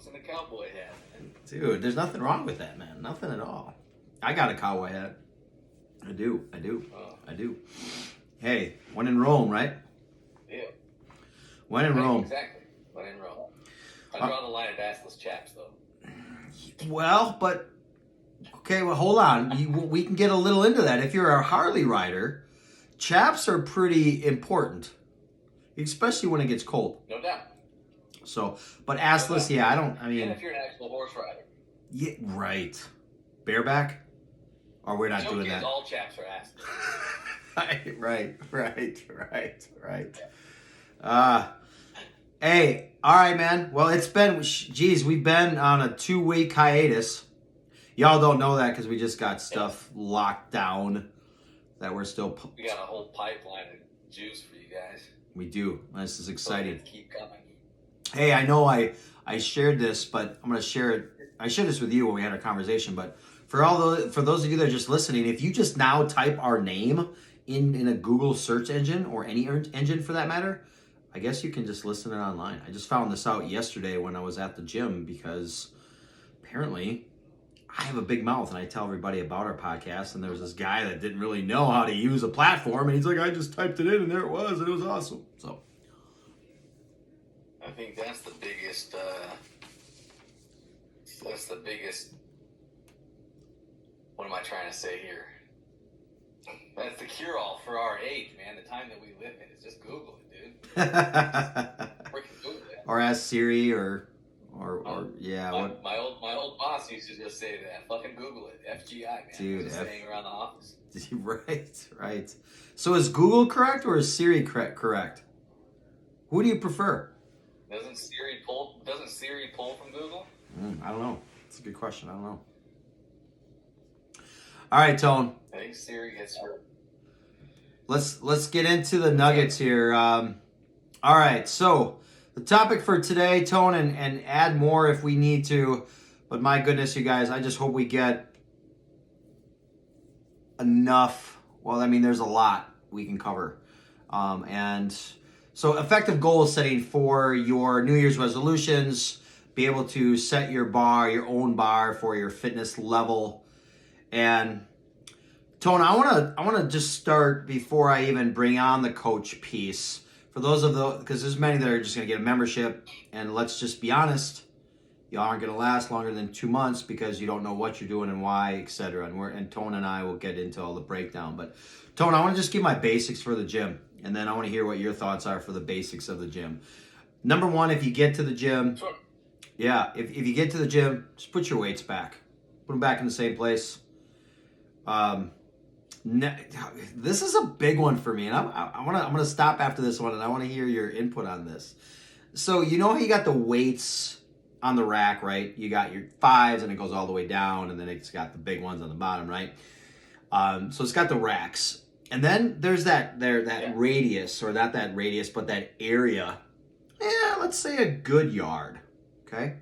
boots and a cowboy hat, man. Dude, there's nothing wrong with that, man. Nothing at all. I got a cowboy hat. I do. Hey, when in Rome, right? Yeah. When in Rome. Exactly. When in Rome. I draw the line at assless chaps, though. Well, but okay, well, hold on. We can get a little into that. If you're a Harley rider, chaps are pretty important, especially when it gets cold. No doubt. So, but assless, yeah, I mean. And if you're an actual horse rider. Yeah, right. Bareback? Or we're not doing that. All chaps are assless. Right. Hey, all right, man. Well, it's been, we've been on a 2-week hiatus. Y'all don't know that because we just got stuff locked down that we're still. We got a whole pipeline of juice for you guys. We do. This is exciting. So keep coming. Hey, I know I shared this, but I'm going to share it. I shared this with you when we had our conversation, but for those of you that are just listening, if you just now type our name in a Google search engine or any engine for that matter, I guess you can just listen it online. I just found this out yesterday when I was at the gym because apparently I have a big mouth and I tell everybody about our podcast, and there was this guy that didn't really know how to use a platform, and he's like, I just typed it in and there it was, and it was awesome. So I think that's the biggest what am I trying to say here? That's the cure-all for our age, man. The time that we live in is just Google it, dude. Freaking Google it. Or ask Siri or yeah. My old boss used to just say that. Fucking Google it. FGI, man. Dude, just staying around the office. Right. So is Google correct or is Siri correct? Who do you prefer? Doesn't Siri pull from Google? I don't know. It's a good question. I don't know. All right, Tone. I think Siri gets her. Let's get into the nuggets here. All right, so the topic for today, Tone, and add more if we need to. But my goodness, you guys, I just hope we get enough. Well, I mean, there's a lot we can cover. And so effective goal setting for your New Year's resolutions, be able to set your own bar for your fitness level. And Tone, I want to just start before I even bring on the coach piece. For those because there's many that are just going to get a membership, and let's just be honest, y'all aren't going to last longer than 2 months because you don't know what you're doing and why, etc. And Tone and I will get into all the breakdown. But Tone, I want to just give my basics for the gym, and then I want to hear what your thoughts are for the basics of the gym. Number one, if you get to the gym, sure. Yeah, if you get to the gym, just put your weights back. Put them back in the same place. This is a big one for me, and I'm gonna stop after this one, and I want to hear your input on this. So you know how you got the weights on the rack, right? You got your 5s, and it goes all the way down, and then it's got the big ones on the bottom, right? So it's got the racks, and then there's that radius, or not that radius, but that area. Yeah, let's say a good yard. Okay?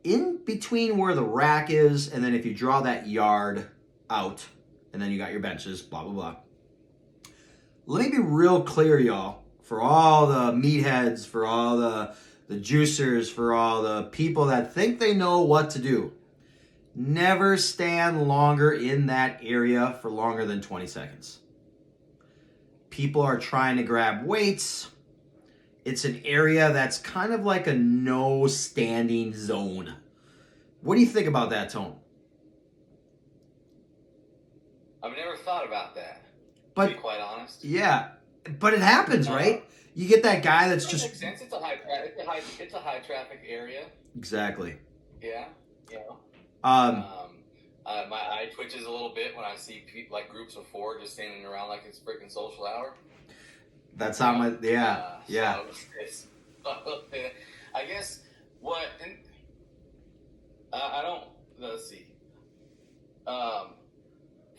In between where the rack is, and then if you draw that yard out, and then you got your benches, blah, blah, blah. Let me be real clear, y'all, for all the meatheads, for all the juicers, for all the people that think they know what to do. Never stand longer in that area for longer than 20 seconds. People are trying to grab weights. It's an area that's kind of like a no standing zone. What do you think about that, Tone? I've never thought about that, but, to be quite honest. Yeah, but it happens, right? You get that guy that's just... Makes sense. It's a high traffic area. Exactly. Yeah. My eye twitches a little bit when I see people, like groups of 4 just standing around like it's freaking social hour. That's how my... Yeah. So I guess what... I don't... Let's see.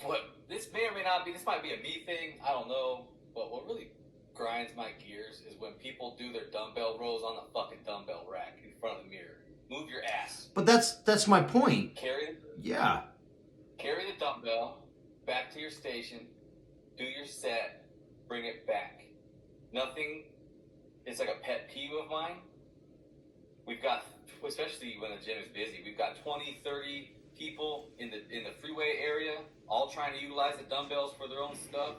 What this may or may not be, this might be a me thing, I don't know, but what really grinds my gears is when people do their dumbbell rows on the fucking dumbbell rack in front of the mirror. Move your ass. But that's my point. Carry the dumbbell back to your station, do your set, bring it back. Nothing, it's like a pet peeve of mine. We've got especially when the gym is busy, we've got 20, 30 people in the freeway area, all trying to utilize the dumbbells for their own stuff,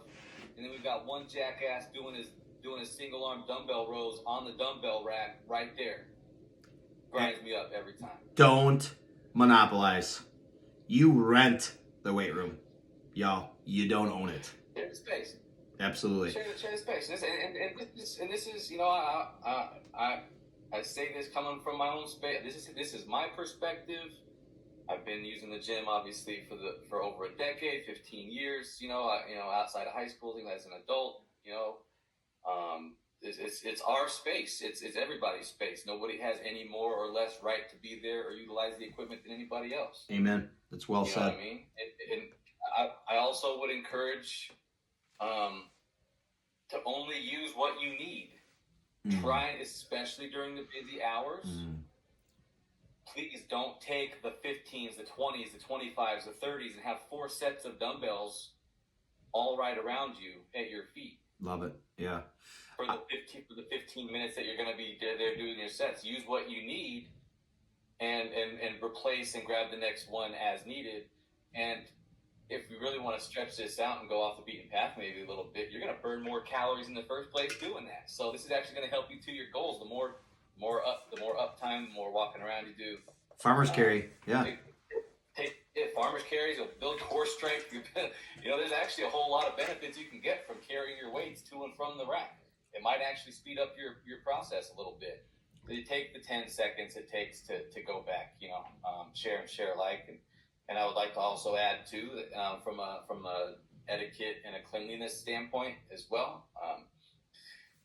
and then we've got one jackass doing his single arm dumbbell rows on the dumbbell rack right there. Grinds me up every time. Don't monopolize. You rent the weight room, y'all. You don't own it. Share the space. Absolutely. Share the space. And this is, you know, I say this coming from my own space. This is my perspective. I've been using the gym obviously for over a decade, 15 years. You know, outside of high school, even as an adult. You know, it's our space. It's everybody's space. Nobody has any more or less right to be there or utilize the equipment than anybody else. Amen. That's well said. You know what I mean? And I also would encourage to only use what you need. Try, especially during the busy hours. Please don't take the 15s, the 20s, the 25s, the 30s, and have 4 sets of dumbbells all right around you at your feet. Love it. Yeah. For the 15 minutes that you're going to be there doing your sets, use what you need, and replace and grab the next one as needed. And if we really want to stretch this out and go off the beaten path maybe a little bit, you're going to burn more calories in the first place doing that. So this is actually going to help you to your goals. The more uptime, the more walking around you do. Farmer's carry, yeah. Take farmer's carries, you'll build core strength. You know, there's actually a whole lot of benefits you can get from carrying your weights to and from the rack. It might actually speed up your process a little bit. So you take the 10 seconds it takes to go back, you know, share and share alike. And I would like to also add too, that from a etiquette and a cleanliness standpoint as well.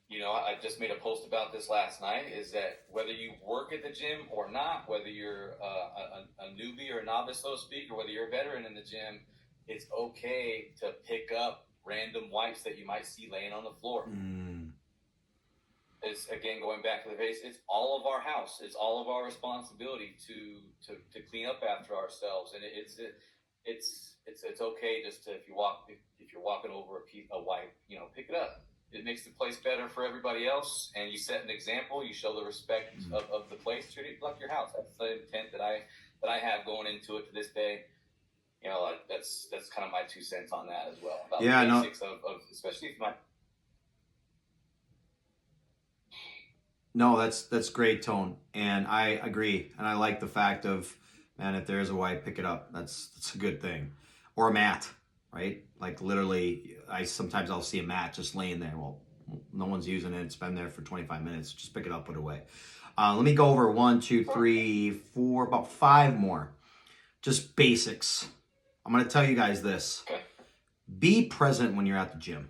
You know, I just made a post about this last night, is that whether you work at the gym or not, whether you're a newbie or a novice, so to speak, or whether you're a veteran in the gym, it's okay to pick up random wipes that you might see laying on the floor. It's, again, going back to the base, it's all of our house. It's all of our responsibility to clean up after ourselves. And it's okay just to, if you're walking over a wipe, you know, pick it up. It makes the place better for everybody else, and you set an example. You show the respect of the place. Treat it like your house. That's the intent that I have going into it to this day. You know, that's kind of my 2 cents on that as well. About the basics of especially if my. No, that's great, Tone, and I agree, and I like the fact of, man, if there is a wipe, pick it up. That's a good thing, or a mat. Right? Like literally, sometimes I'll see a mat just laying there. Well, no one's using it. It's been there for 25 minutes. Just pick it up, put it away. Let me go over 1, 2, 3, 4, about 5 more. Just basics. I'm going to tell you guys this. Be present when you're at the gym.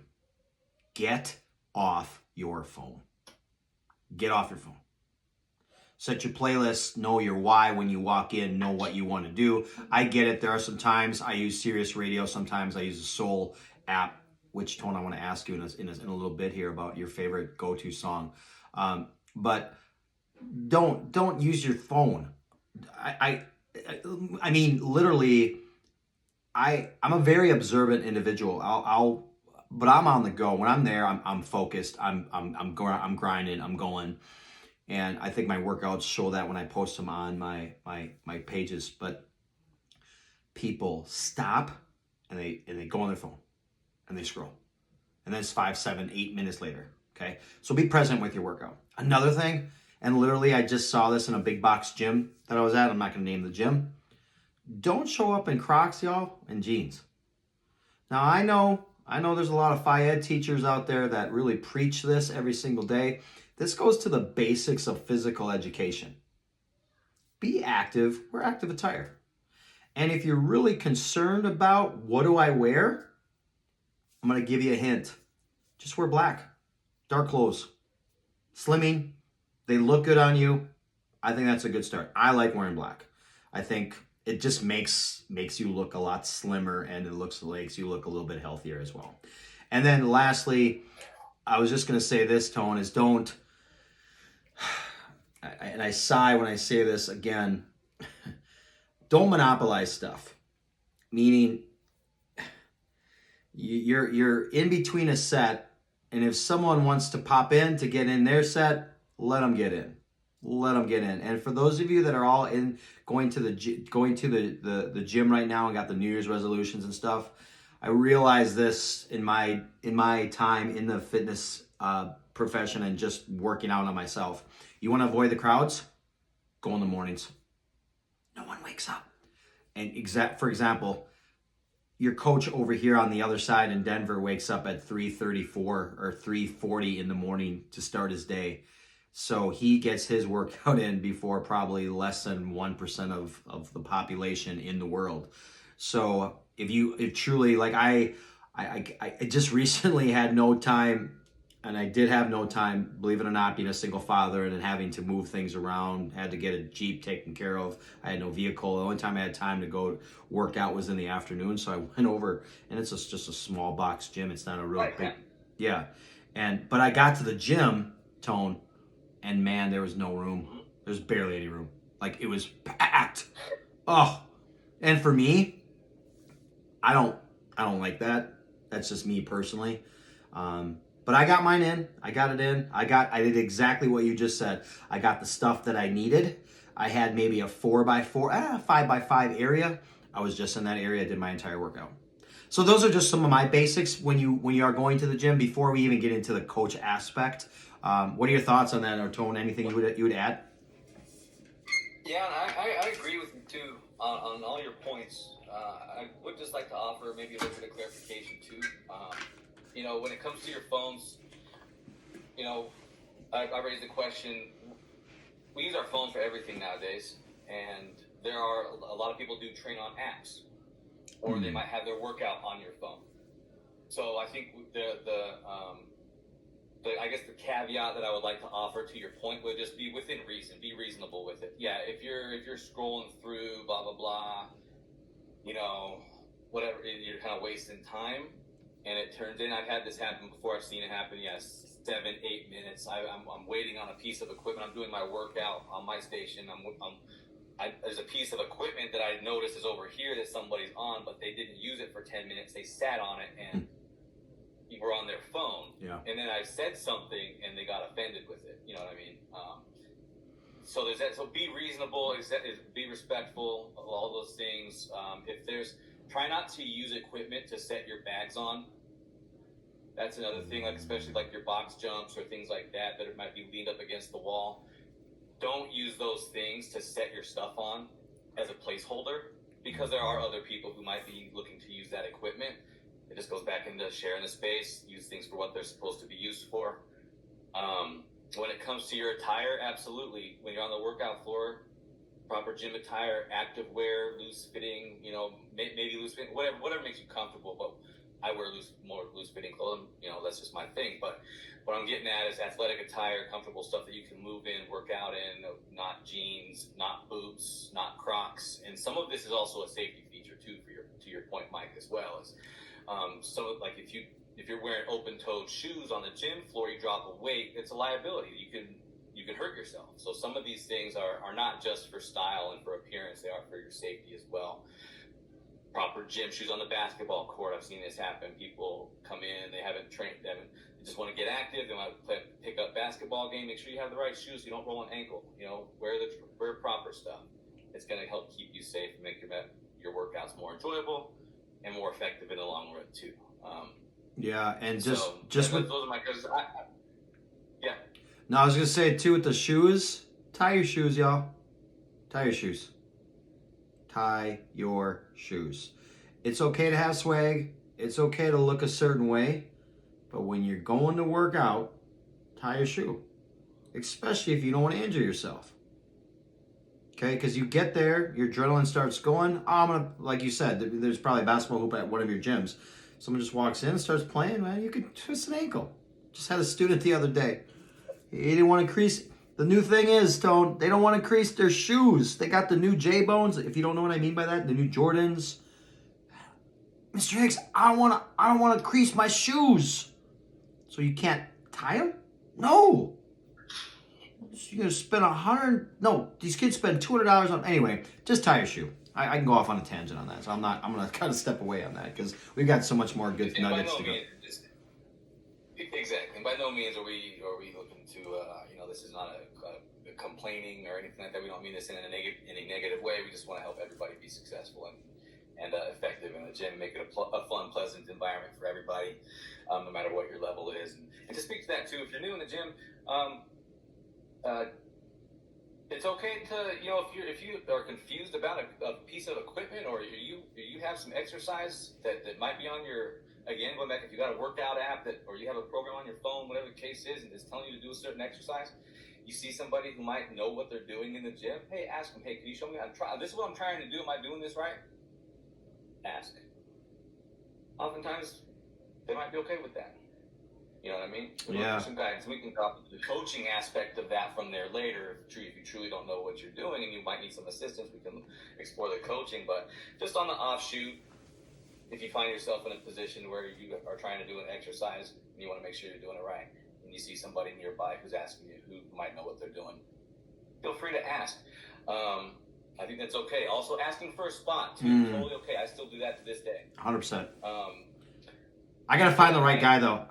Get off your phone. Get off your phone. Set your playlist, know your why when you walk in, know what you want to do. I get it. There are some times I use Sirius Radio. Sometimes I use the Soul app, which, Tone, I want to ask you in a little bit here about your favorite go-to song. But don't use your phone. I mean, literally, I'm a very observant individual. But I'm on the go. When I'm there, I'm focused. I'm grinding. I'm going. And I think my workouts show that when I post them on my pages. But people stop and they go on their phone and they scroll. And then it's 5, 7, 8 minutes later. Okay? So be present with your workout. Another thing, and literally I just saw this in a big box gym that I was at. I'm not going to name the gym. Don't show up in Crocs, y'all, and jeans. Now I know there's a lot of Phi Ed teachers out there that really preach this every single day. This goes to the basics of physical education. Be active, wear active attire. And if you're really concerned about what do I wear, I'm going to give you a hint. Just wear black, dark clothes. Slimming, they look good on you. I think that's a good start. I like wearing black. I think it just makes you look a lot slimmer, and it makes you look a little bit healthier as well. And then lastly, I was just going to say this, Tone, is don't, and I sigh when I say this again, don't monopolize stuff. Meaning, you're in between a set, and if someone wants to pop in to get in their set, let them get in. let them get in. And for those of you that are all in going to the gym right now and got the New Year's resolutions and stuff, I realized this in my time in the fitness profession and just working out on myself. You want to avoid the crowds? Go in the mornings. No one wakes up. And for example, your coach over here on the other side in Denver wakes up at 3:34 or 3:40 in the morning to start his day. So he gets his workout in before probably less than 1% of the population in the world. So if truly, like I just recently had no time, and I did have no time, believe it or not, being a single father and then having to move things around, had to get a Jeep taken care of. I had no vehicle. The only time I had time to go work out was in the afternoon. So I went over, and it's just a small box gym. It's not a real big, yeah. But I got to the gym, Tone, and man, there was no room. There's barely any room. Like, it was packed. Oh, and for me, I don't like that. That's just me personally. But I got mine in. I got it in. I did exactly what you just said. I got the stuff that I needed. I had maybe a 4x4, 5x5 area. I was just in that area. I did my entire workout. So those are just some of my basics when you are going to the gym. Before we even get into the coach aspect, what are your thoughts on that, or Tone? Anything you would add? Yeah, I agree with you too on all your points. I would just like to offer maybe a little bit of clarification too. When it comes to your phones, I raised the question. We use our phones for everything nowadays, and there are a lot of people do train on apps, or they might have their workout on your phone. So I think I guess the caveat that I would like to offer to your point would just be within reason. Be reasonable with it. Yeah, if you're scrolling through blah blah blah, whatever, you're kind of wasting time, and it turns in. I've had this happen before. I've seen it happen. Yes, 7-8 minutes. I'm waiting on a piece of equipment. I'm doing my workout on my station. There's a piece of equipment that I noticed is over here that somebody's on, but they didn't use it for 10 minutes. They sat on it and were on their phone. Yeah. And then I said something and they got offended with it. You know what I mean? So there's that. So be reasonable, be respectful of all those things. Try not to use equipment to set your bags on. That's another thing, like especially like your box jumps or things like that it might be leaned up against the wall. Don't use those things to set your stuff on as a placeholder, because there are other people who might be looking to use that equipment. It just goes back into sharing the space, use things for what they're supposed to be used for. When it comes to your attire, absolutely. When you're on the workout floor, proper gym attire, active wear, loose fitting, maybe loose fitting, whatever makes you comfortable. But I wear more loose fitting clothing, that's just my thing. But what I'm getting at is athletic attire, comfortable stuff that you can move in, work out in, not jeans, not boots, not Crocs. And some of this is also a safety feature too, to your point, Mike, as well. So like if you're wearing open-toed shoes on the gym floor, you drop a weight, it's a liability. You can hurt yourself. So some of these things are not just for style and for appearance, they are for your safety as well. Proper gym shoes on the basketball court. I've seen this happen. People come in, they haven't trained, they just want to get active. They want to pick up basketball game. Make sure you have the right shoes so you don't roll an ankle. Wear proper stuff. It's going to help keep you safe and make your workouts more enjoyable and more effective in the long run too. Yeah, and those are my yeah. No, I was gonna say too with the shoes. Tie your shoes, y'all. Tie your shoes. Tie your shoes. It's okay to have swag. It's okay to look a certain way, but when you're going to work out, tie your shoe. Especially if you don't want to injure yourself. Okay, because you get there, your adrenaline starts going. Like you said, there's probably a basketball hoop at one of your gyms. Someone just walks in and starts playing, man, you could twist an ankle. Just had a student the other day. He didn't want to crease. The new thing is, Tone, they don't want to crease their shoes. They got the new J-Bones. If you don't know what I mean by that, the new Jordans. Mr. Hicks, I don't want to crease my shoes. So you can't tie them? No. You're going to spend No, these kids spend $200 on... Anyway, just tie your shoe. I can go off on a tangent on that, so I'm going to kind of step away on that, because we've got so much more good nuggets to go. Exactly. By no means are we looking to, this is not a complaining or anything like that. We don't mean this in any negative way. We just want to help everybody be successful and effective in the gym, make it a fun, pleasant environment for everybody, no matter what your level is. And to speak to that too, if you're new in the gym, it's okay to, if you are confused about a piece of equipment, or you have some exercise that might be on your, again, going back, if you got a workout app or you have a program on your phone, whatever the case is, and it's telling you to do a certain exercise, you see somebody who might know what they're doing in the gym, hey, ask them, hey, can you show me? This is what I'm trying to do. Am I doing this right? Ask. Oftentimes, they might be okay with that. You know what I mean? Yeah. Some guidance. We can talk the coaching aspect of that from there later. If you truly don't know what you're doing and you might need some assistance, we can explore the coaching. But just on the offshoot, if you find yourself in a position where you are trying to do an exercise and you want to make sure you're doing it right, and you see somebody nearby who's asking you, who might know what they're doing, feel free to ask. I think that's okay. Also, asking for a spot too, totally okay. I still do that to this day. 100%. I gotta find the right guy though.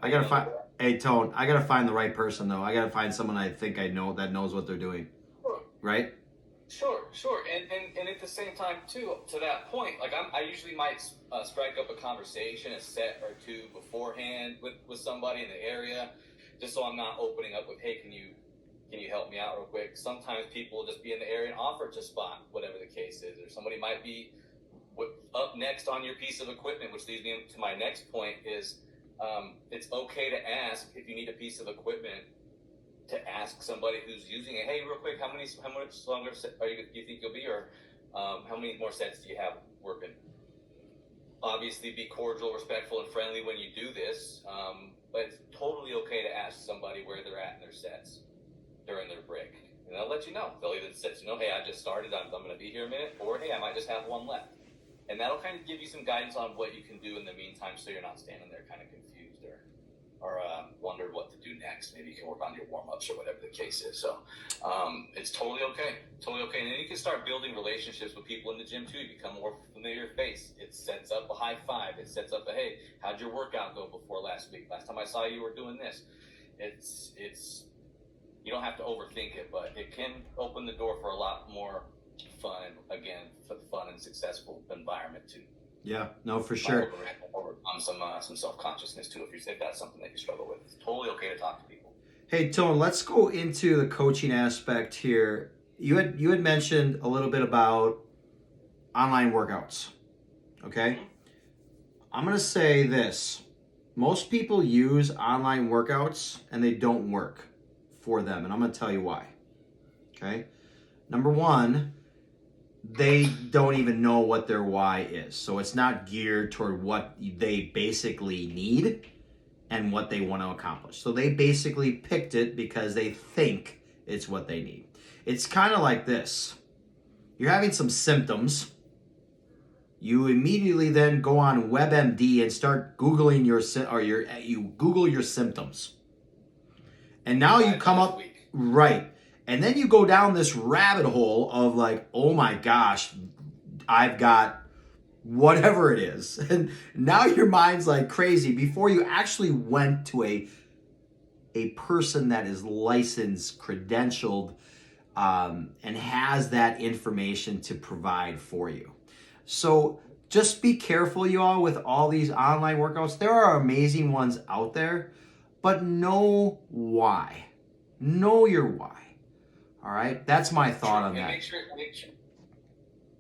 Hey Tone, I gotta find the right person though. I gotta find someone I think I know that knows what they're doing. Sure. Right? Sure. And at the same time too, to that point, like I usually might strike up a conversation, a set or two beforehand with somebody in the area, just so I'm not opening up with, hey, can you help me out real quick? Sometimes people will just be in the area and offer to spot, whatever the case is, or somebody might be up next on your piece of equipment, which leads me to my next point is it's okay to ask if you need a piece of equipment, to ask somebody who's using it, hey, real quick, how much longer do you think you'll be, or how many more sets do you have working? Obviously, be cordial, respectful, and friendly when you do this, but it's totally okay to ask somebody where they're at in their sets during their break. And they'll let you know. They'll either say, hey, I just started, I'm going to be here a minute, or hey, I might just have one left. And that'll kind of give you some guidance on what you can do in the meantime, so you're not standing there kind of confused or wondered what to do next. Maybe you can work on your warm-ups or whatever the case is. So it's totally okay. Totally okay. And then you can start building relationships with people in the gym too. You become more familiar face. It sets up a high five. It sets up a, hey, how'd your workout go before last week? Last time I saw you were doing this. It's you don't have to overthink it, but it can open the door for a lot more fun, again, fun and successful environment too. Yeah, no, for sure. Overcome some self-consciousness too, if that's something that you struggle with. It's totally okay to talk to people. Hey Tone, let's go into the coaching aspect here. You had mentioned a little bit about online workouts. Okay? Mm-hmm. I'm gonna say this. Most people use online workouts and they don't work for them, and I'm gonna tell you why. Okay? Number one, they don't even know what their why is. So it's not geared toward what they basically need and what they want to accomplish. So they basically picked it because they think it's what they need. It's kind of like this. You're having some symptoms. You immediately then go on WebMD and start Googling you Google your symptoms. And now you come up, right. And then you go down this rabbit hole of like, oh my gosh, I've got whatever it is. And now your mind's like crazy before you actually went to a person that is licensed, credentialed, and has that information to provide for you. So just be careful, you all, with all these online workouts. There are amazing ones out there, but know why. Know your why. All right, that's my thought on that. Make sure.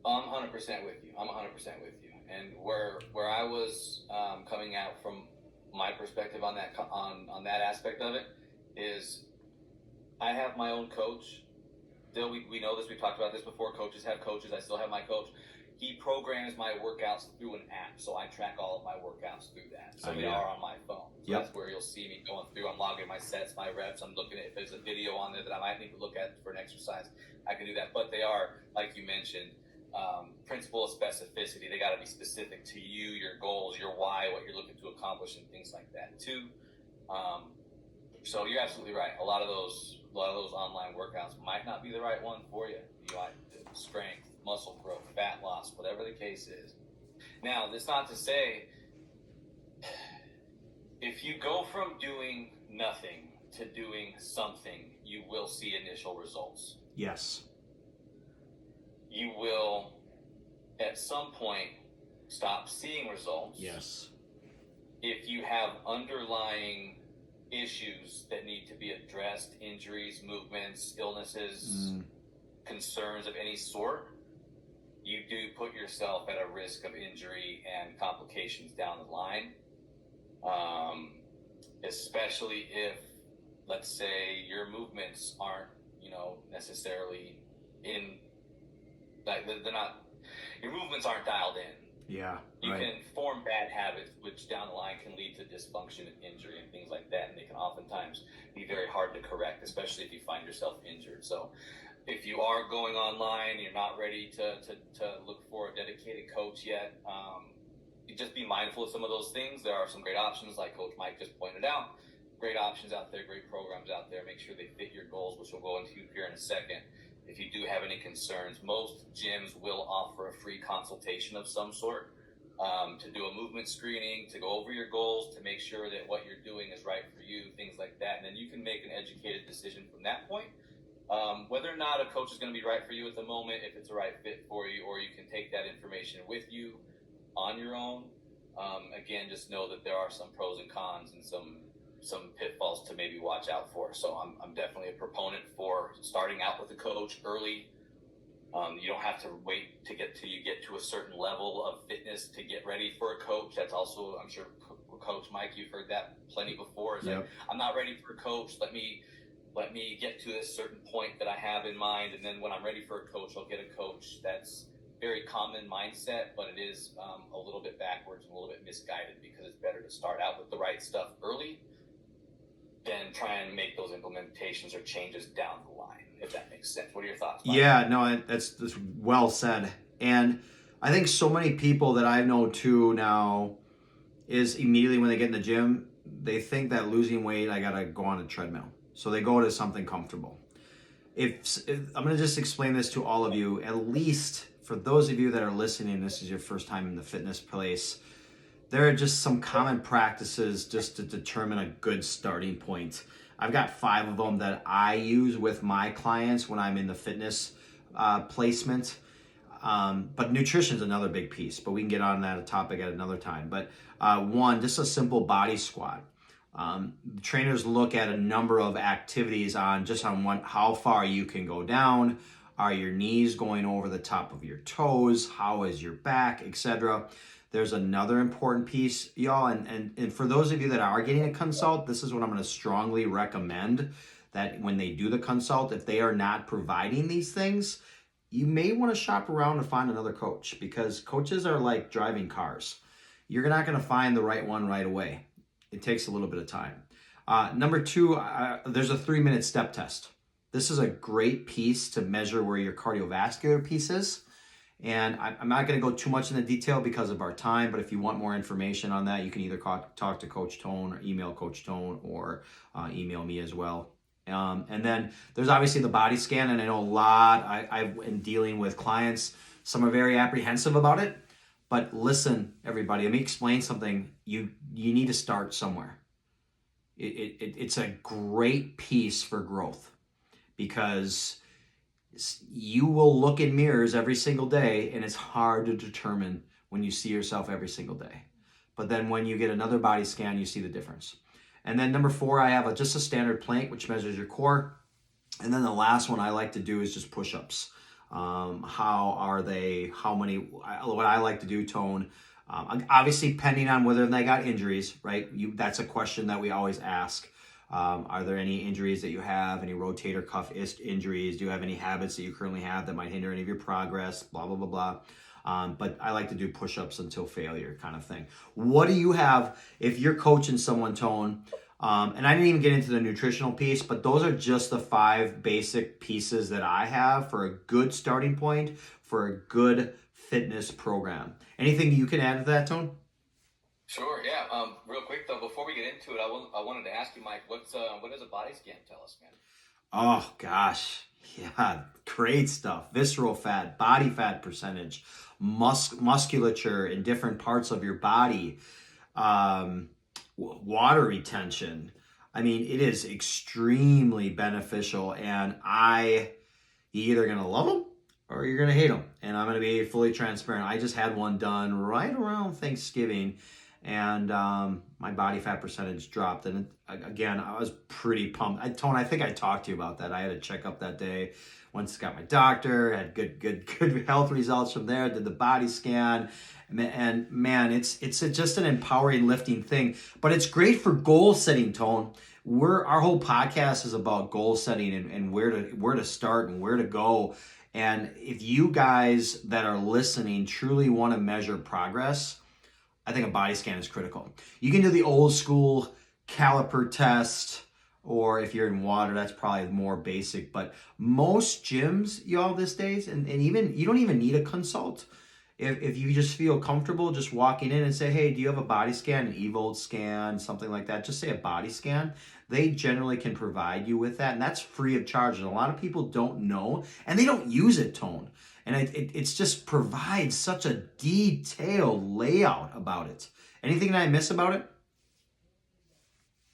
I'm 100% with you. I'm 100% with you. And where I was coming out from my perspective on that aspect of it is, I have my own coach. Still, we know this. We talked about this before. Coaches have coaches. I still have my coach. He programs my workouts through an app, so I track all of my workouts through that. So they are on my phone. So that's where you'll see me going through. I'm logging my sets, my reps. I'm looking at if there's a video on there that I might need to look at for an exercise. I can do that. But they are, like you mentioned, principle of specificity. They got to be specific to you, your goals, your why, what you're looking to accomplish, and things like that too. So you're absolutely right. A lot of those online workouts might not be the right one for you. You might strength, muscle growth, fat loss, whatever the case is. Now, that's not to say if you go from doing nothing to doing something, you will see initial results. Yes. You will, at some point, stop seeing results. Yes. If you have underlying issues that need to be addressed, injuries, movements, illnesses, concerns of any sort, you do put yourself at a risk of injury and complications down the line. Especially if, let's say, your movements aren't, necessarily they're not, your movements aren't dialed in. Yeah. You right. can form bad habits, which down the line can lead to dysfunction and injury and things like that, and they can oftentimes be very hard to correct, especially if you find yourself injured. So if you are going online, you're not ready to look for a dedicated coach yet, you just be mindful of some of those things. There are some great options, like Coach Mike just pointed out. Great options out there, great programs out there. Make sure they fit your goals, which we'll go into here in a second. If you do have any concerns, most gyms will offer a free consultation of some sort to do a movement screening, to go over your goals, to make sure that what you're doing is right for you, things like that. And then you can make an educated decision from that point. Whether or not a coach is going to be right for you at the moment, if it's the right fit for you, or you can take that information with you on your own. Again, just know that there are some pros and cons and some pitfalls to maybe watch out for. So I'm definitely a proponent for starting out with a coach early. You don't have to wait to get to a certain level of fitness to get ready for a coach. That's also, I'm sure, Coach Mike, you've heard that plenty before. It's like, I'm not ready for a coach. Let me get to a certain point that I have in mind, and then when I'm ready for a coach, I'll get a coach. That's very common mindset, but it is a little bit backwards and a little bit misguided, because it's better to start out with the right stuff early than try and make those implementations or changes down the line, if that makes sense. What are your thoughts, Mike? Yeah, no, that's well said. And I think so many people that I know too now is immediately when they get in the gym, they think that losing weight, I got to go on a treadmill. So they go to something comfortable. If I'm going to just explain this to all of you, at least for those of you that are listening, this is your first time in the fitness place, there are just some common practices just to determine a good starting point. I've got 5 of them that I use with my clients when I'm in the fitness placement. But nutrition is another big piece, but we can get on that topic at another time. But one, just a simple body squat. Trainers look at a number of activities on how far you can go down. Are your knees going over the top of your toes? How is your back, etc.? There's another important piece, y'all, and for those of you that are getting a consult, this is what I'm going to strongly recommend, that when they do the consult, if they are not providing these things, you may want to shop around and find another coach, because coaches are like driving cars. You're not going to find the right one right away. It takes a little bit of time. Number 2, there's a 3-minute step test. This is a great piece to measure where your cardiovascular piece is. And I'm not going to go too much into detail because of our time, but if you want more information on that, you can either talk to Coach Tone or email Coach Tone, or email me as well. And then there's obviously the body scan, and I know a lot, I've been dealing with clients, some are very apprehensive about it, but listen, everybody, let me explain something. You need to start somewhere. It's a great piece for growth, because you will look in mirrors every single day, and it's hard to determine when you see yourself every single day. But then when you get another body scan, you see the difference. And then number 4, I have just a standard plank, which measures your core. And then the last one I like to do is just push-ups. How many, what I like to do, Tone, obviously depending on whether they got injuries, right? That's a question that we always ask. Are there any injuries that you have, any rotator cuff injuries? Do you have any habits that you currently have that might hinder any of your progress? Blah, blah, blah, blah. But I like to do push-ups until failure kind of thing. What do you have if you're coaching someone, Tone? And I didn't even get into the nutritional piece, but those are just the 5 basic pieces that I have for a good starting point for a good fitness program. Anything you can add to that, Tone? Sure, yeah. Real quick though, before we get into it, I wanted to ask you, Mike, what does a body scan tell us, man? Oh gosh, yeah, great stuff. Visceral fat, body fat percentage, musculature in different parts of your body, water retention. I mean, it is extremely beneficial, and you're either gonna love them or you're gonna hate them. And I'm gonna be fully transparent. I just had one done right around Thanksgiving, and my body fat percentage dropped. And again, I was pretty pumped. I think I talked to you about that. I had a checkup that day. Once got my doctor, had good health results from there. Did the body scan, and man, it's just an empowering, lifting thing. But it's great for goal setting, Tone. Our whole podcast is about goal setting and where to start and where to go. And if you guys that are listening truly want to measure progress, I think a body scan is critical. You can do the old school caliper test, or if you're in water, that's probably more basic. But most gyms, y'all, these days, and even you don't even need a consult. If you just feel comfortable just walking in and say, hey, do you have a body scan, an eVolt scan, something like that? Just say a body scan. They generally can provide you with that, and that's free of charge. And a lot of people don't know, and they don't use it, Tone. And it's just provides such a detailed layout about it. Anything that I miss about it?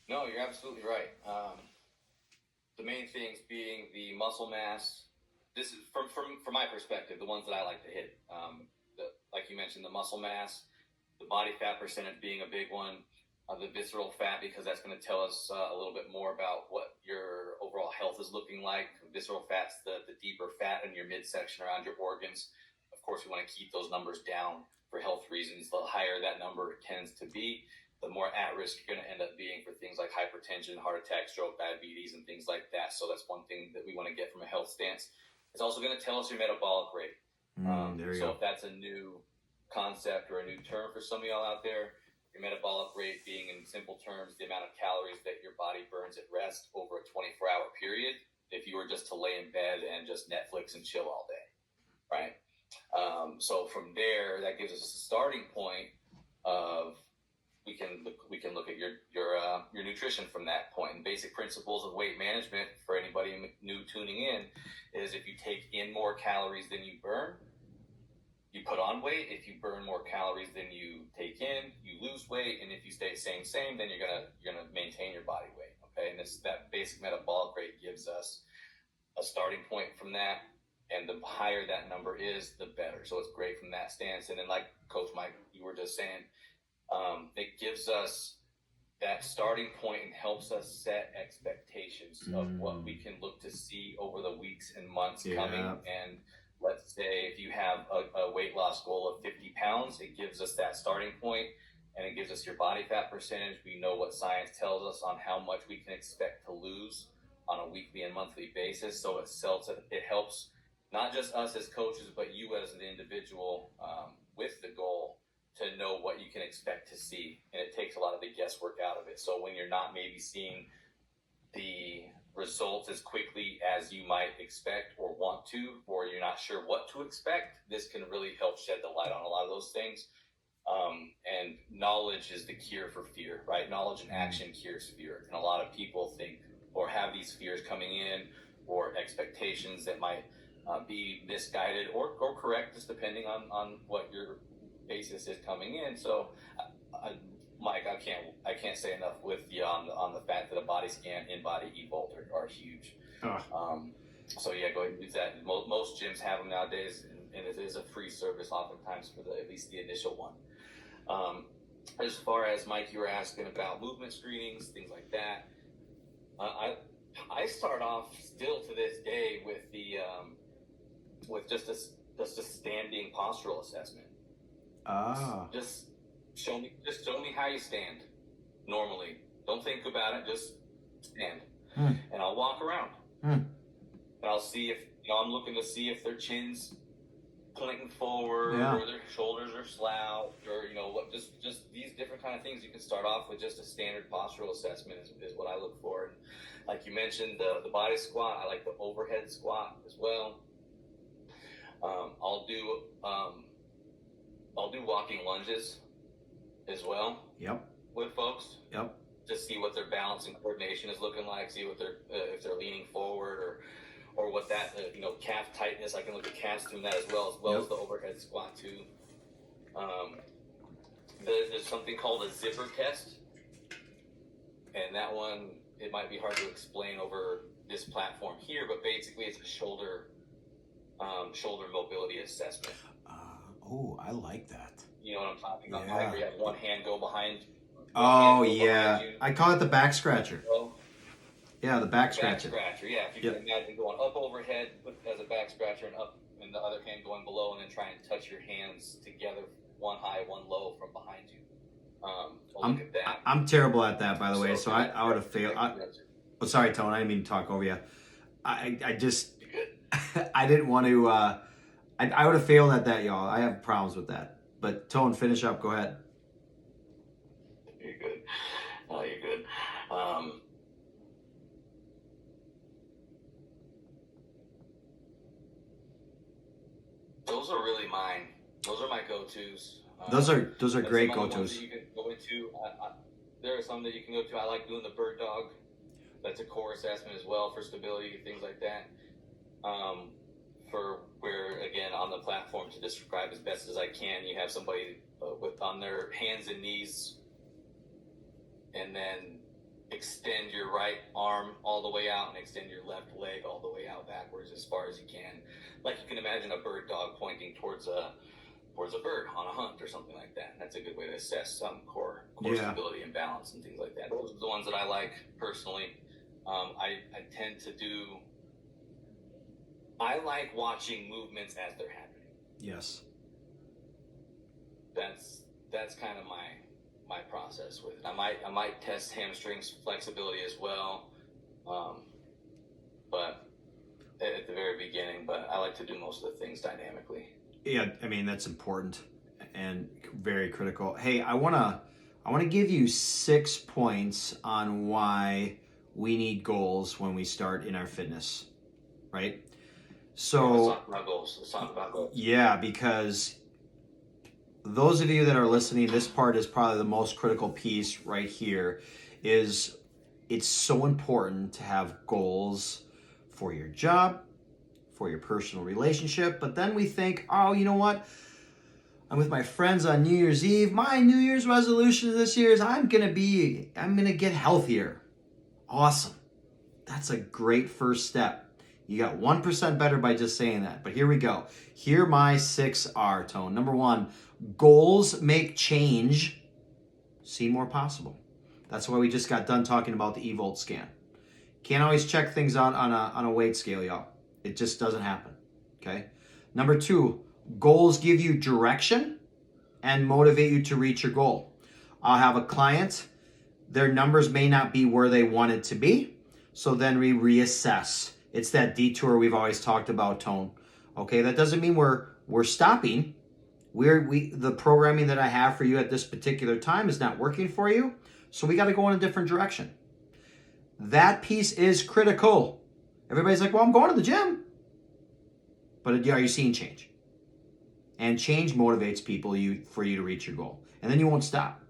No, you're absolutely right. The main things being the muscle mass. This is from my perspective, the ones that I like to hit. Like you mentioned, the muscle mass, the body fat percentage being a big one, the visceral fat, because that's going to tell us a little bit more about what your overall health is looking like. Visceral fat's the deeper fat in your midsection around your organs. Of course, we want to keep those numbers down for health reasons. The higher that number tends to be, the more at risk you're going to end up being for things like hypertension, heart attack, stroke, diabetes, and things like that. So that's one thing that we want to get from a health stance. It's also going to tell us your metabolic rate. So if that's a new concept or a new term for some of y'all out there, your metabolic rate being, in simple terms, the amount of calories that your body burns at rest over a 24-hour period if you were just to lay in bed and just Netflix and chill all day, right? So from there, that gives us a starting point of we can look at your nutrition from that point. And basic principles of weight management for anybody new tuning in is if you take in more calories than you burn, you put on weight. If you burn more calories than you take in, you lose weight. And if you stay same, then you're gonna maintain your body weight. Okay, and that basic metabolic rate gives us a starting point from that. And the higher that number is, the better. So it's great from that stance. And then, like Coach Mike, you were just saying, it gives us that starting point and helps us set expectations of what we can look to see over the weeks and months coming. And let's say if you have a weight loss goal of 50 pounds, it gives us that starting point, and it gives us your body fat percentage. We know what science tells us on how much we can expect to lose on a weekly and monthly basis. So it helps not just us as coaches, but you as an individual with the goal to know what you can expect to see. And it takes a lot of the guesswork out of it. So when you're not maybe seeing the results as quickly as you might expect or want to, or you're not sure what to expect, this can really help shed the light on a lot of those things. And knowledge is the cure for fear, right? Knowledge and action cures fear. And a lot of people think or have these fears coming in, or expectations that might be misguided or correct, just depending on what your basis is coming in. So Mike, I can't say enough with you on the fact that a body scan, in-body eVolt are huge. So yeah, go ahead and use that. Most gyms have them nowadays, and it is a free service oftentimes for at least the initial one. As far as Mike, you were asking about movement screenings, things like that. I start off still to this day with with just a standing postural assessment. Just show me how you stand normally. Don't think about it, just stand. And I'll walk around. And I'll see if I'm looking to see if their chin's pointing forward, or their shoulders are slouched, or what, just these different kind of things. You can start off with just a standard postural assessment is what I look for. And like you mentioned, the body squat, I like the overhead squat as well. I'll do walking lunges as well. With folks. Just see what their balance and coordination is looking like. See what if they're leaning forward or what that calf tightness. I can look at calves doing that as well as the overhead squat too. There's something called a zipper test, and that one it might be hard to explain over this platform here, but basically it's a shoulder mobility assessment. I like that. You know what I'm talking about? Yeah. Where you have one hand go behind. Oh yeah, I call it the back scratcher. Yeah, the back scratcher. Back scratcher, yeah. If you can imagine going up overhead as a back scratcher and up, and the other hand going below, and then try and touch your hands together, one high, one low from behind you. Look at that. I'm terrible at that, by the way, so I would have failed. Sorry, Tone, I didn't mean to talk over you. I just, I didn't want to, I would have failed at that, y'all. I have problems with that. But Tone, finish up, go ahead. You're good. Oh, you're good. Those are really mine. Those are my go-tos. Those are great go-tos. You can go into. There are some that you can go to. I like doing the bird dog. That's a core assessment as well for stability, things like that. For where, again, on the platform, to describe as best as I can, you have somebody on their hands and knees, and then extend your right arm all the way out and extend your left leg all the way out backwards as far as you can. Like you can imagine a bird dog pointing towards a bird on a hunt or something like that. That's a good way to assess some core stability and balance and things like that. Those are the ones that I like personally. I tend to do. I like watching movements as they're happening. Yes. That's kind of my process with it. I might test hamstrings flexibility as well, but at the very beginning. But I like to do most of the things dynamically. Yeah, I mean that's important and very critical. Hey, I wanna give you 6 points on why we need goals when we start in our fitness, right? So let's talk about goals. Yeah, because those of you that are listening, this part is probably the most critical piece right here. Is it's so important to have goals for your job, for your personal relationship, but then we think, oh, you know what? I'm with my friends on New Year's Eve. My New Year's resolution this year is I'm gonna get healthier. Awesome. That's a great first step. You got 1% better by just saying that. But here we go. Here my 6 are, Tone. Number 1, goals make change seem more possible. That's why we just got done talking about the eVolt scan. Can't always check things out on a weight scale, y'all. It just doesn't happen. Okay? Number 2, goals give you direction and motivate you to reach your goal. I'll have a client, their numbers may not be where they want it to be, so then we reassess. It's that detour we've always talked about, Tone. Okay, that doesn't mean we're stopping. The programming that I have for you at this particular time is not working for you, so we got to go in a different direction. That piece is critical. Everybody's like, well, I'm going to the gym. But are you seeing change? And change motivates people for you to reach your goal. And then you won't stop.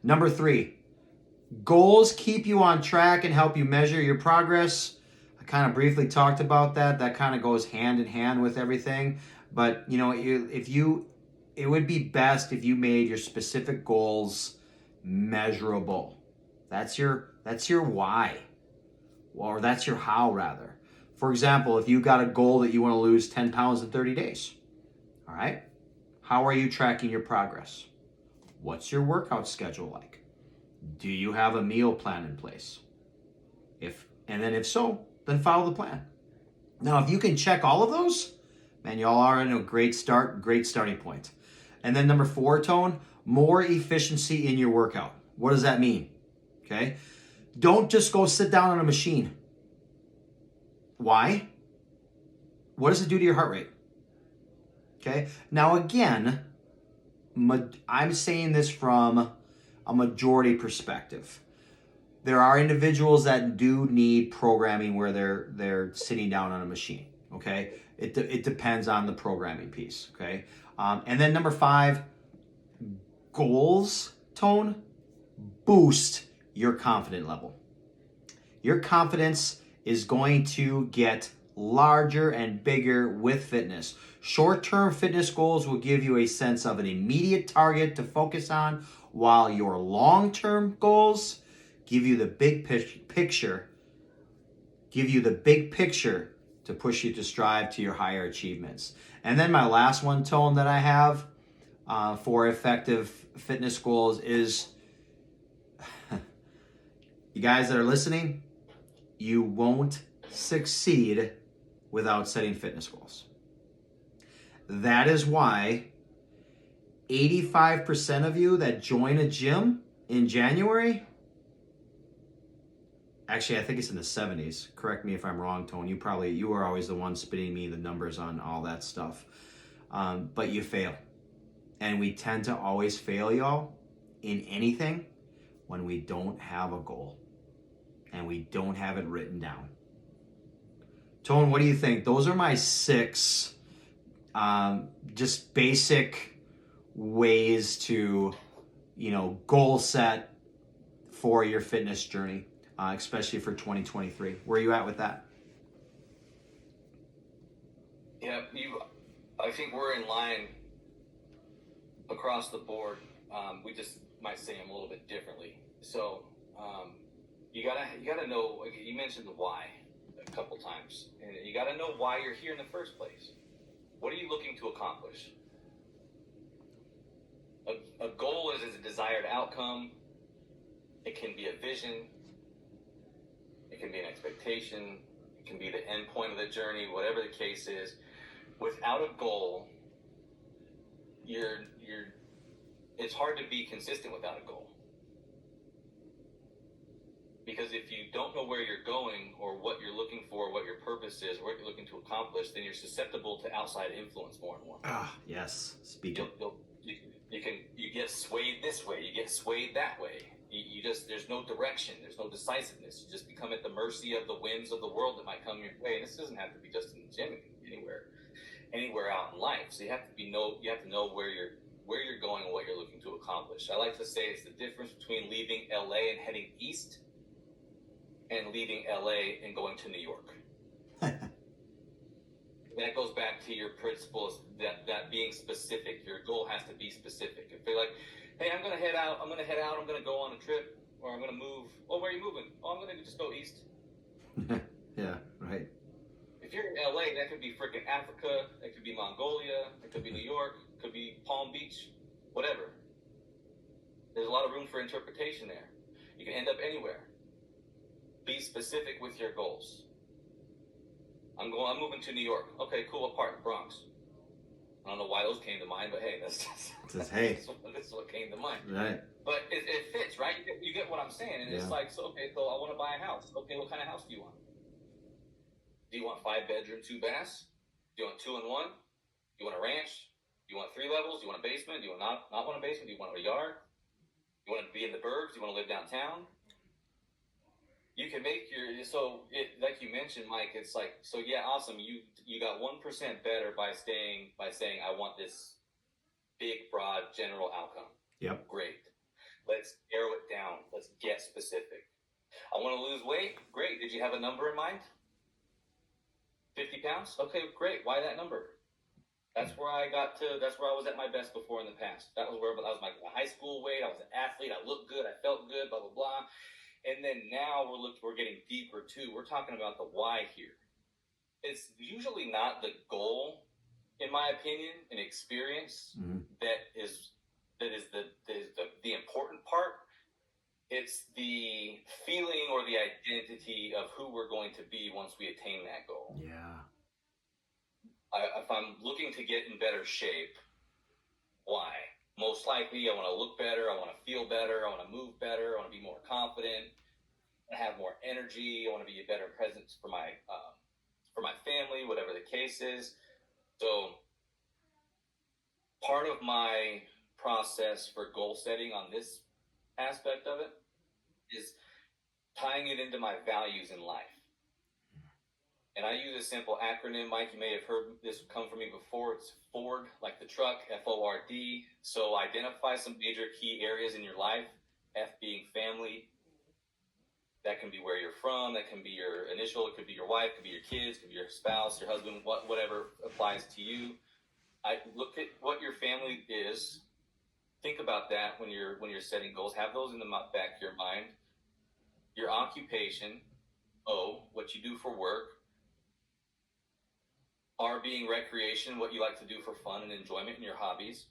Number 3, goals keep you on track and help you measure your progress. I kind of briefly talked about that. That kind of goes hand in hand with everything. But, you know, it would be best if you made your specific goals measurable. That's your why. Or that's your how, rather. For example, if you got a goal that you want to lose 10 pounds in 30 days, all right? How are you tracking your progress? What's your workout schedule like? Do you have a meal plan in place? If so, then follow the plan. Now, if you can check all of those, man, y'all are in a great starting point. And then number 4, Tone, more efficiency in your workout. What does that mean? Okay? Don't just go sit down on a machine. Why? What does it do to your heart rate? Okay? Now, again, I'm saying this from a majority perspective. There are individuals that do need programming where they're sitting down on a machine. Okay, it depends on the programming piece. Okay, and then number 5, goals, Tone, boost your confidence level. Your confidence is going to get larger and bigger with fitness. Short-term fitness goals will give you a sense of an immediate target to focus on, while your long-term goals give you the big picture, give you the big picture to push you to strive to your higher achievements. And then my last one, Tone, that I have for effective fitness goals is, you guys that are listening, you won't succeed without setting fitness goals. That is why 85% of you that join a gym in January, actually I think it's in the 70s, correct me if I'm wrong, Tone, you were always the one spitting me the numbers on all that stuff, but you fail. And we tend to always fail, y'all, in anything when we don't have a goal and we don't have it written down. Tone, what do you think? Those are my 6 just basic ways to, goal set for your fitness journey, especially for 2023. Where are you at with that? Yeah, I think we're in line across the board. We just might say them a little bit differently. So you gotta know. You mentioned the why a couple times, and you gotta know why you're here in the first place. What are you looking to accomplish? A goal is a desired outcome. It can be a vision. It can be an expectation. It can be the end point of the journey. Whatever the case is, without a goal, it's hard to be consistent without a goal. Because if you don't know where you're going or what you're looking for, what your purpose is, what you're looking to accomplish, then you're susceptible to outside influence more and more. Yes. Speak it. You get swayed this way, you get swayed that way. There's no direction, there's no decisiveness. You just become at the mercy of the winds of the world that might come your way. And this doesn't have to be just in the gym, it can be anywhere out in life. So you have to know where you're going and what you're looking to accomplish. I like to say it's the difference between leaving LA and heading east and leaving LA and going to New York. That goes back to your principles, that being specific. Your goal has to be specific. If you're like, hey, I'm going to head out, I'm going to go on a trip, or I'm going to move. Oh, where are you moving? Oh, I'm going to just go east. Yeah, right. If you're in LA, that could be freaking Africa, that could be Mongolia, it could be New York, it could be Palm Beach, whatever. There's a lot of room for interpretation there. You can end up anywhere. Be specific with your goals. I'm moving to New York. Okay, cool. What part? Bronx. I don't know why those came to mind, but hey, this is what came to mind. Right. But it fits, right? You get what I'm saying, and it's like, so I want to buy a house. Okay, what kind of house do you want? Do you want 5 bedroom, 2 baths? Do you want 2 and 1? Do you want a ranch? Do you want 3 levels? Do you want a basement? Do you not want a basement? Do you want a yard? Do you want to be in the burbs? Do you want to live downtown? You can make like you mentioned, Mike. It's like, so yeah, awesome. You got 1% better by saying I want this big, broad, general outcome. Yep. Great. Let's narrow it down. Let's get specific. I want to lose weight. Great. Did you have a number in mind? 50 pounds? Okay, great. Why that number? That's where I was at my best before in the past. That was my high school weight. I was an athlete. I looked good. I felt good, blah, blah, blah. And then now we're getting deeper too. We're talking about the why here. It's usually not the goal, in my opinion, an experience that is the important part. It's the feeling or the identity of who we're going to be once we attain that goal. Yeah. If I'm looking to get in better shape, why? Most likely, I want to look better. I want to feel better. I want to move better. I want to be more confident. I have more energy. I want to be a better presence for my family, whatever the case is. So, part of my process for goal setting on this aspect of it is tying it into my values in life. And I use a simple acronym. Mike, you may have heard this come from me before. It's FORD, like the truck, F-O-R-D. So identify some major key areas in your life, F being family. That can be where you're from. That can be your initial. It could be your wife. It could be your kids. It could be your spouse, your husband, whatever applies to you. I look at what your family is. Think about that when you're setting goals. Have those in the back of your mind. your occupation, O, what you do for work, R being recreation, what you like to do for fun and enjoyment and your hobbies,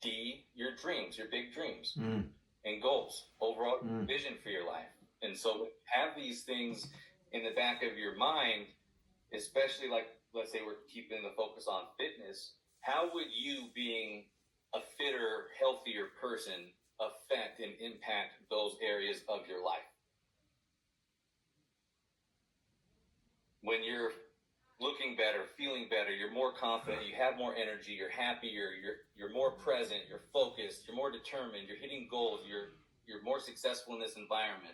D, your dreams, your big dreams and goals, overall vision for your life. And so have these things in the back of your mind, especially like, let's say we're keeping the focus on fitness. How would you, being a fitter, healthier person, affect and impact those areas of your life? When you're looking better, feeling better, you're more confident, you have more energy, you're happier, you're more present, you're focused, you're more determined, you're hitting goals, you're more successful in this environment.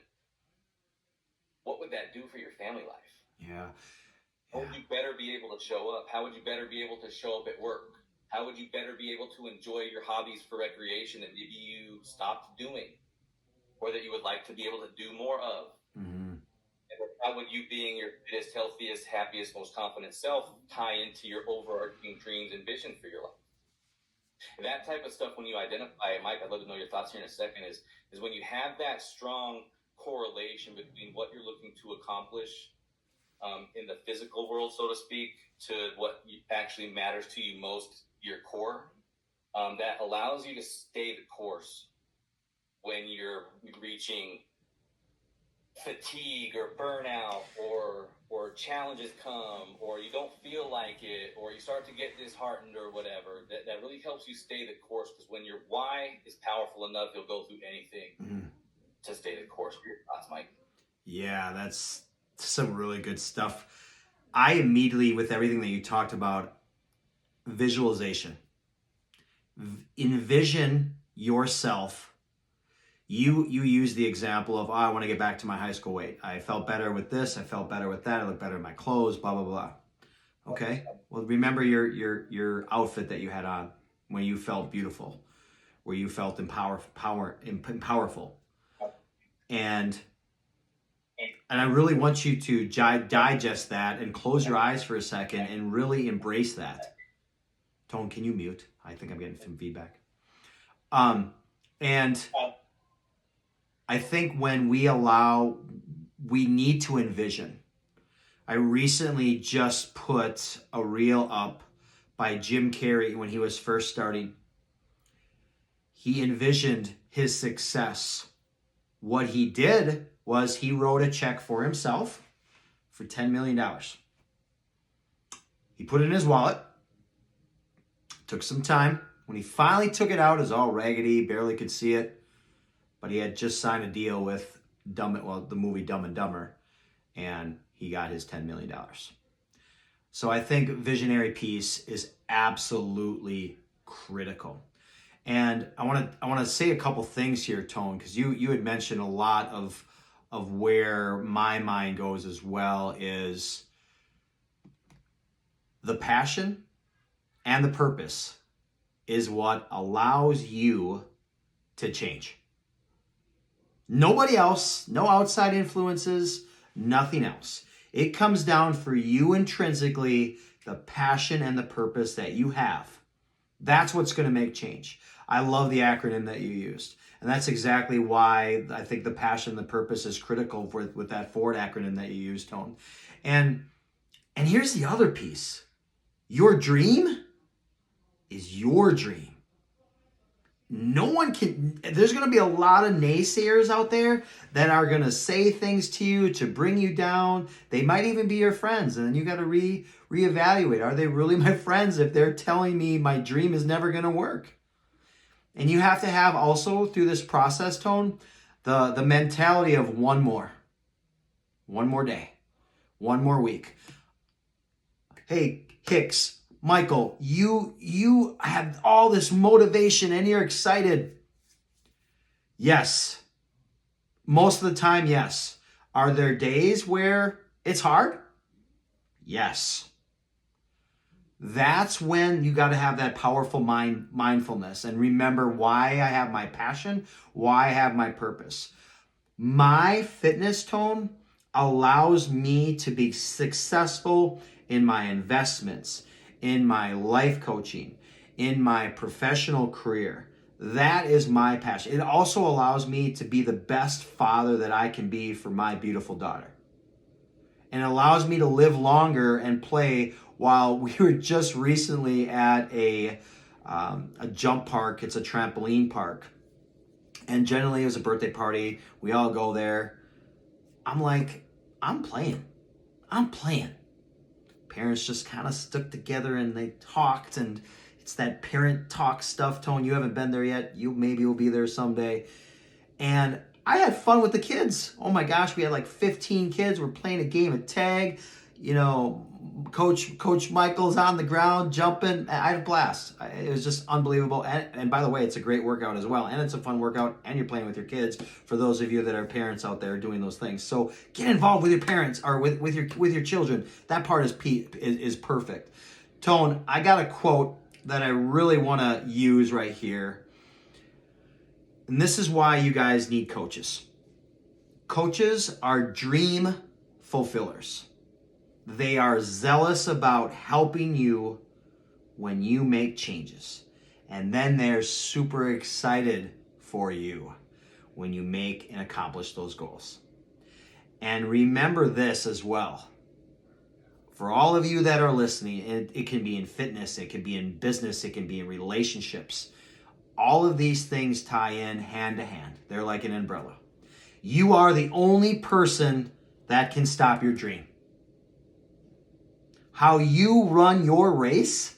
What would that do for your family life? Yeah. How would you better be able to show up? How would you better be able to show up at work? How would you better be able to enjoy your hobbies for recreation that maybe you stopped doing or that you would like to be able to do more of? And how would you, being your fittest, healthiest, happiest, most confident self, tie into your overarching dreams and vision for your life? And that type of stuff, when you identify it, Mike, I'd love to know your thoughts here in a second, is when you have that strong correlation between what you're looking to accomplish in the physical world, so to speak, to what actually matters to you most, your core, that allows you to stay the course when you're reaching fatigue or burnout or challenges come or you don't feel like it or you start to get disheartened or whatever. That really helps you stay the course, because when your why is powerful enough, you'll go through anything to stay the course. For your thoughts, Mike? Yeah, that's some really good stuff. I immediately, with everything that you talked about, visualization. Envision yourself. You use the example of, I want to get back to my high school weight. I felt better with this. I felt better with that. I look better in my clothes, blah, blah, blah. Okay. Well, remember your outfit that you had on when you felt beautiful, where you felt powerful. And I really want you to digest that and close your eyes for a second and really embrace that. Tone, can you mute? I think I'm getting some feedback. And I think when we need to envision. I recently just put a reel up by Jim Carrey when he was first starting. He envisioned his success. What he did was he wrote a check for himself for $10 million. He put it in his wallet. Took some time. When he finally took it out, it was all raggedy, barely could see it. But he had just signed a deal with the movie Dumb and Dumber, and he got his $10 million. So I think visionary piece is absolutely critical. And I want to say a couple things here, Tone, because you had mentioned a lot of where my mind goes as well is the passion and the purpose is what allows you to change. Nobody else, no outside influences, nothing else. It comes down for you intrinsically, the passion and the purpose that you have. That's what's going to make change. I love the acronym that you used. And that's exactly why I think the passion and the purpose is critical with that Ford acronym that you used, Tone. And here's the other piece. Your dream is your dream. No one can, there's going to be a lot of naysayers out there that are going to say things to you to bring you down. They might even be your friends. And then you got to reevaluate. Are they really my friends if they're telling me my dream is never going to work? And you have to have also through this process, Tone, the mentality of one more day, one more week. Hey, Hicks, Michael, you have all this motivation and you're excited. Yes. Most of the time, yes. Are there days where it's hard? Yes. That's when you got to have that powerful mindfulness and remember why I have my passion, why I have my purpose. My fitness, Tone, allows me to be successful in my investments, in my life coaching, in my professional career. That is my passion. It also allows me to be the best father that I can be for my beautiful daughter. And it allows me to live longer and play. While we were just recently at a jump park. It's a trampoline park. And generally it was a birthday party. We all go there. I'm like, I'm playing. Parents just kind of stuck together and they talked, and it's that parent talk stuff. Tone, you haven't been there yet. You maybe will be there someday. And I had fun with the kids. Oh my gosh, we had like 15 kids. We're playing a game of tag. You know, Coach Michael's on the ground jumping. I had a blast. It was just unbelievable. And by the way, it's a great workout as well. And it's a fun workout. And you're playing with your kids. For those of you that are parents out there doing those things, so get involved with your parents or with your children. That part is perfect. Tone, I got a quote that I really want to use right here. And this is why you guys need coaches. Coaches are dream fulfillers. They are zealous about helping you when you make changes. And then they're super excited for you when you make and accomplish those goals. And remember this as well. For all of you that are listening, it can be in fitness, it can be in business, it can be in relationships. All of these things tie in hand to hand. They're like an umbrella. You are the only person that can stop your dream. How you run your race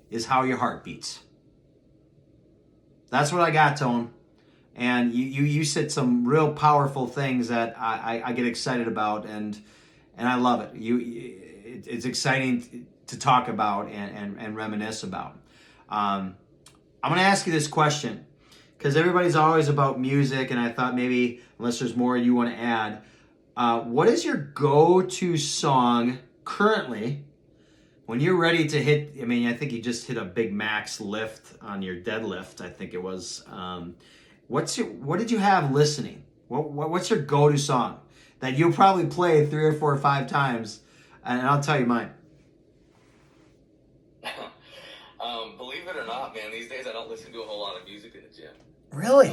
is how your heart beats. That's what I got, Tone. And you said some real powerful things that I get excited about, and I love it. It's exciting to talk about and reminisce about. I'm going to ask you this question, because everybody's always about music, and I thought maybe, unless there's more you want to add, what is your go-to song currently when you're ready to hit? I mean, I think you just hit a big max lift on your deadlift, I think it was. What did you have listening? What's your go-to song that you'll probably play 3 or 4 or 5 times? And I'll tell you mine. Believe it or not, man, these days I don't listen to a whole lot of music in the gym. Really?